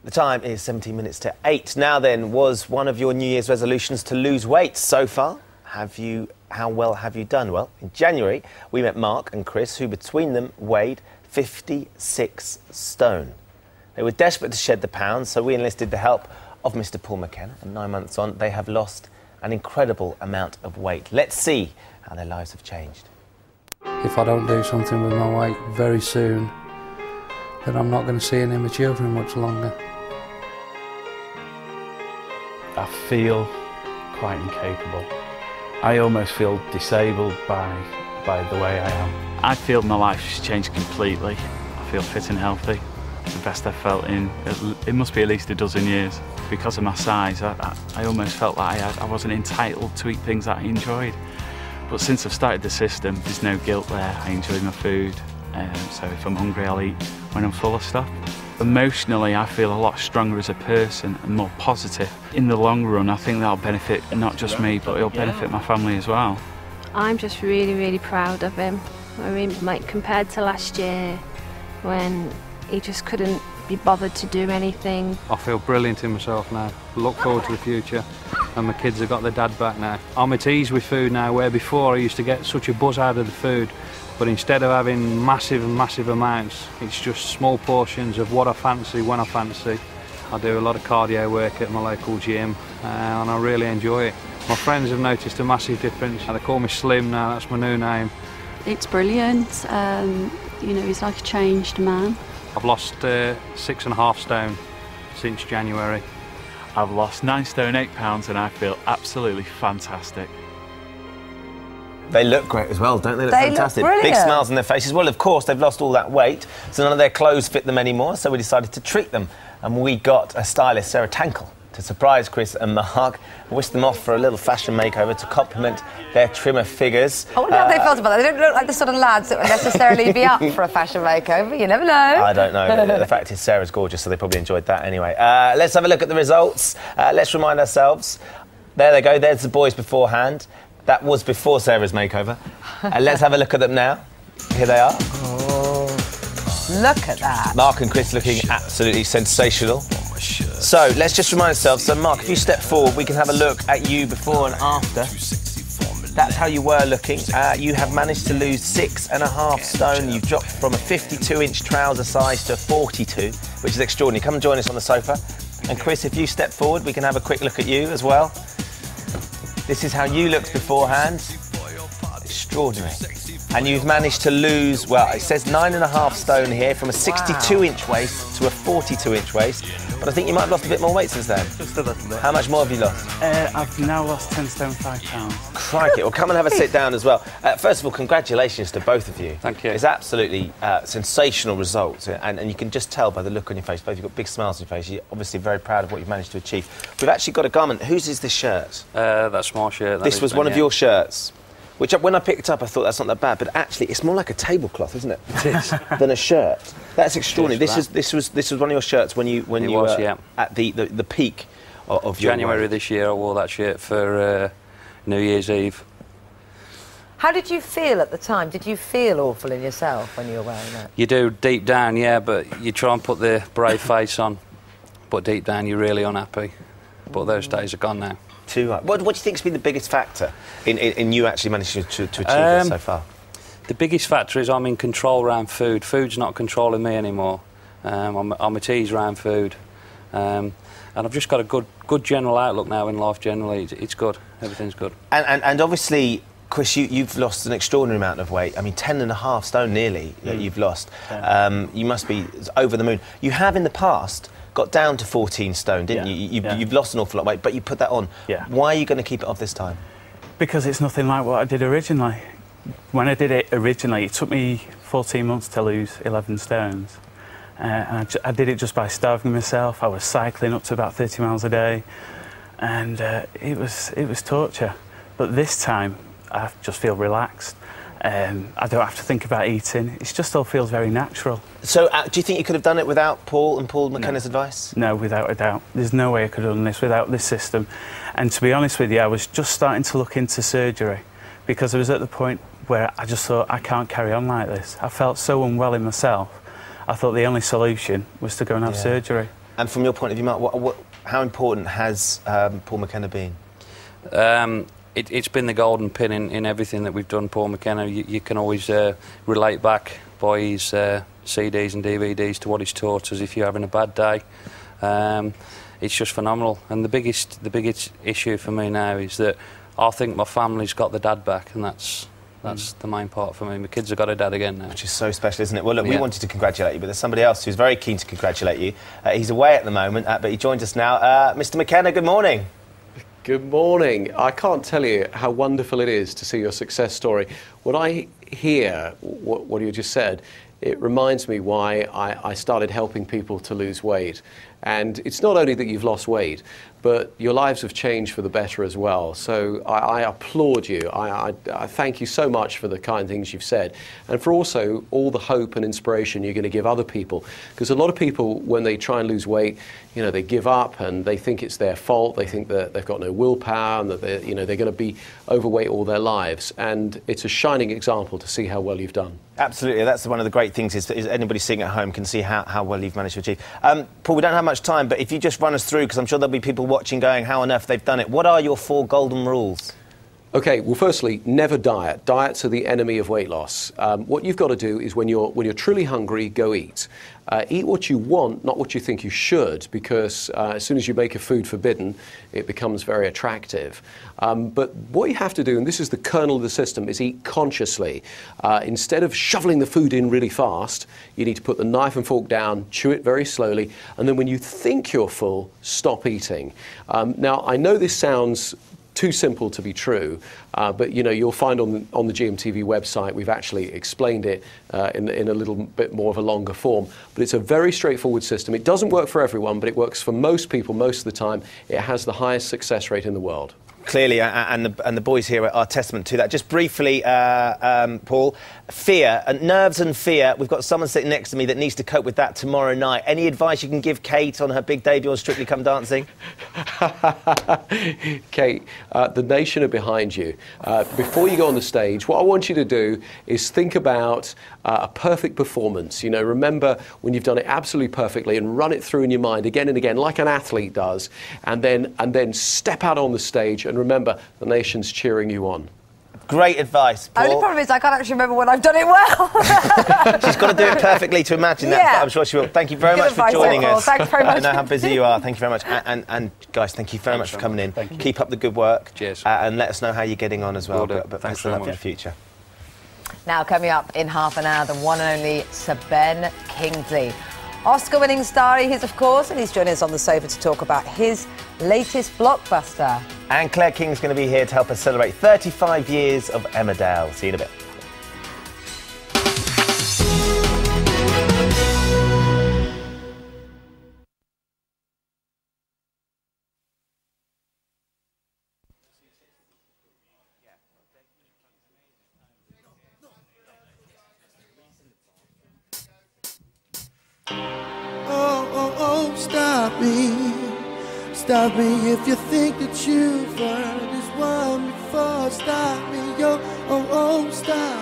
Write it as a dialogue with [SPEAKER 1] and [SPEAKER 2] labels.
[SPEAKER 1] The time is 17 minutes to 8. Now then, was one of your New Year's resolutions to lose weight so far? How well have you done? Well, in January, we met Mark and Chris, who between them weighed 56 stone. They were desperate to shed the pounds, so we enlisted the help of Mr. Paul McKenna, and 9 months on, they have lost an incredible amount of weight. Let's see how their lives have changed.
[SPEAKER 2] If I don't do something with my weight very soon, then I'm not going to see any of my children much longer.
[SPEAKER 3] I feel quite incapable. I almost feel disabled by the way I am. I feel my life has changed completely. I feel fit and healthy. The best I've felt in, it must be at least a dozen years. Because of my size, I almost felt like I wasn't entitled to eat things that I enjoyed. But since I've started the system, there's no guilt there. I enjoy my food, so if I'm hungry, I'll eat when I'm full of stuff. Emotionally, I feel a lot stronger as a person and more positive. In the long run, I think that'll benefit not just me, but it'll benefit my family as well.
[SPEAKER 4] I'm just really, really proud of him. I mean, like compared to last year, when he just couldn't be bothered to do anything.
[SPEAKER 2] I feel brilliant in myself now. Look forward to the future, and my kids have got their dad back now. I'm at ease with food now, where before I used to get such a buzz out of the food, but instead of having massive amounts, it's just small portions of what I fancy when I fancy. I do a lot of cardio work at my local gym, and I really enjoy it. My friends have noticed a massive difference. They call me Slim now, that's my new name.
[SPEAKER 5] It's brilliant. You know, he's like a changed man.
[SPEAKER 2] I've lost 6.5 stone since January.
[SPEAKER 3] I've lost 9 stone 8 pounds and I feel absolutely fantastic.
[SPEAKER 1] They look great as well, don't they? Look fantastic.
[SPEAKER 6] Look brilliant.
[SPEAKER 1] Big smiles on their faces. Well, of course, they've lost all that weight, so none of their clothes fit them anymore, so we decided to treat them. And we got a stylist, Sarah Tankle, to surprise Chris and Mark and whisk them off for a little fashion makeover to complement their trimmer figures.
[SPEAKER 6] I wonder how they felt about that. They don't look like the sort of lads that would necessarily be up for a fashion makeover. You never know.
[SPEAKER 1] I don't know. The fact is, Sarah's gorgeous, so they probably enjoyed that anyway. Let's have a look at the results. Let's remind ourselves. There they go. There's the boys beforehand. That was before Sarah's makeover. Let's have a look at them now. Here they are.
[SPEAKER 6] Oh, look at that.
[SPEAKER 1] Mark and Chris looking absolutely sensational. So let's just remind ourselves. So Mark, if you step forward, we can have a look at you before and after. That's how you were looking. You have managed to lose 6.5 stone. You've dropped from a 52-inch trouser size to a 42, which is extraordinary. Come and join us on the sofa. And Chris, if you step forward, we can have a quick look at you as well. This is how you looked beforehand. Extraordinary. And you've managed to lose, well, it says 9.5 stone here, from a 62-inch waist to a 42-inch waist. But I think you might have lost a bit more weight since then.
[SPEAKER 3] Just a little bit.
[SPEAKER 1] How much more have you lost?
[SPEAKER 3] I've now lost 10 stone 5 pounds.
[SPEAKER 1] Crikey. Well, come and have a sit down as well. First of all, congratulations to both of you.
[SPEAKER 2] Thank you.
[SPEAKER 1] It's absolutely sensational results, and you can just tell by the look on your face. Both of you got big smiles on your face. You're obviously very proud of what you've managed to achieve. We've actually got a garment. Whose is this shirt?
[SPEAKER 2] That's my shirt.
[SPEAKER 1] This was one of your shirts. Which, when I picked up, I thought that's not that bad, but actually, it's more like a tablecloth, isn't it?
[SPEAKER 2] It is.
[SPEAKER 1] Than a shirt. That's extraordinary. This was one of your shirts when you were at the peak of your
[SPEAKER 2] January
[SPEAKER 1] weight.
[SPEAKER 2] this year. I wore that shirt for New Year's Eve.
[SPEAKER 6] How did you feel at the time? Did you feel awful in yourself when you were wearing that?
[SPEAKER 2] You do deep down, yeah, but you try and put the brave face on, but deep down you're really unhappy. But those days are gone now.
[SPEAKER 1] What do you think has been the biggest factor in you actually managing to achieve this so far?
[SPEAKER 2] The biggest factor is I'm in control around food. Food's not controlling me anymore. I'm at ease around food. And I've just got a good general outlook now in life generally. It's good. Everything's good.
[SPEAKER 1] And obviously, Chris, you've lost an extraordinary amount of weight. I mean, 10.5 stone nearly that you've lost. Yeah. You must be over the moon. You have in the past got down to 14 stone, didn't you? You've lost an awful lot of weight, but you put that on. Yeah. Why are you going to keep it off this time?
[SPEAKER 3] Because it's nothing like what I did originally. When I did it originally, it took me 14 months to lose 11 stones. And I did it just by starving myself. I was cycling up to about 30 miles a day, and it was torture. But this time, I just feel relaxed. I don't have to think about eating. It just all feels very natural.
[SPEAKER 1] So, do you think you could have done it without Paul and Paul McKenna's advice?
[SPEAKER 3] No, without a doubt. There's no way I could have done this without this system. And to be honest with you, I was just starting to look into surgery because I was at the point where I just thought, I can't carry on like this. I felt so unwell in myself. I thought the only solution was to go and have surgery.
[SPEAKER 1] And from your point of view, Mark, how important has Paul McKenna been?
[SPEAKER 2] It's been the golden pin in everything that we've done, Paul McKenna. You can always relate back by his CDs and DVDs to what he's taught us if you're having a bad day. It's just phenomenal. And the biggest issue for me now is that I think my family's got the dad back, and that's the main part for me. My kids have got a dad again now. Which
[SPEAKER 1] is so special, isn't it? Well, look, we wanted to congratulate you, but there's somebody else who's very keen to congratulate you. He's away at the moment, but he joins us now. Mr. McKenna, good morning.
[SPEAKER 7] Good morning. I can't tell you how wonderful it is to see your success story. When I hear what you just said, it reminds me why I started helping people to lose weight. And it's not only that you've lost weight, but your lives have changed for the better as well. So I applaud you. I thank you so much for the kind things you've said, and for also all the hope and inspiration you're going to give other people. Because a lot of people, when they try and lose weight, you know, they give up and they think it's their fault. They think that they've got no willpower and that they're going to be overweight all their lives. And it's a shining example to see how well you've done.
[SPEAKER 1] Absolutely. That's one of the great things is anybody sitting at home can see how well you've managed to achieve. Paul, we don't have much time, but if you just run us through, because I'm sure there'll be people watching going, how on earth they've done it. What are your 4 golden rules?
[SPEAKER 7] Okay, well, firstly, never diet. Diets are the enemy of weight loss. What you've got to do is when you're truly hungry, go eat. Eat what you want, not what you think you should, because as soon as you make a food forbidden, it becomes very attractive. But what you have to do, and this is the kernel of the system, is eat consciously. Instead of shoveling the food in really fast, you need to put the knife and fork down, chew it very slowly, and then when you think you're full, stop eating. Now, I know this sounds too simple to be true, but you know, you'll find on the GMTV website we've actually explained it in a little bit more of a longer form. But it's a very straightforward system. It doesn't work for everyone, but it works for most people most of the time. It has the highest success rate in the world.
[SPEAKER 1] Clearly, and the boys here are testament to that. Just briefly, Paul, fear, nerves and fear. We've got someone sitting next to me that needs to cope with that tomorrow night. Any advice you can give Kate on her big debut on Strictly Come Dancing?
[SPEAKER 7] Kate, the nation are behind you. Before you go on the stage, what I want you to do is think about a perfect performance. You know, remember when you've done it absolutely perfectly and run it through in your mind again and again, like an athlete does, and then step out on the stage and remember the nation's cheering you on.
[SPEAKER 1] Great advice, Paul.
[SPEAKER 6] Only problem is I can't actually remember when I've done it well.
[SPEAKER 1] She's got to do it perfectly to imagine that, but I'm sure she will. Thank you very much for joining us.
[SPEAKER 6] Thanks very much.
[SPEAKER 1] I know how busy you are. Thank you very much. And guys, thank you very much for coming in. Keep up the good work.
[SPEAKER 2] Cheers.
[SPEAKER 1] And let us know how you're getting on as well. But thanks a lot for the future.
[SPEAKER 6] Now, coming up in half an hour, the one and only Sir Ben Kingsley. Oscar-winning star he is, of course, and he's joining us on the sofa to talk about his latest blockbuster.
[SPEAKER 1] And Claire King's going to be here to help us celebrate 35 years of Emmerdale. See you in a bit.
[SPEAKER 8] Stop me if you think that you've heard this one before. Stop me, yo, stop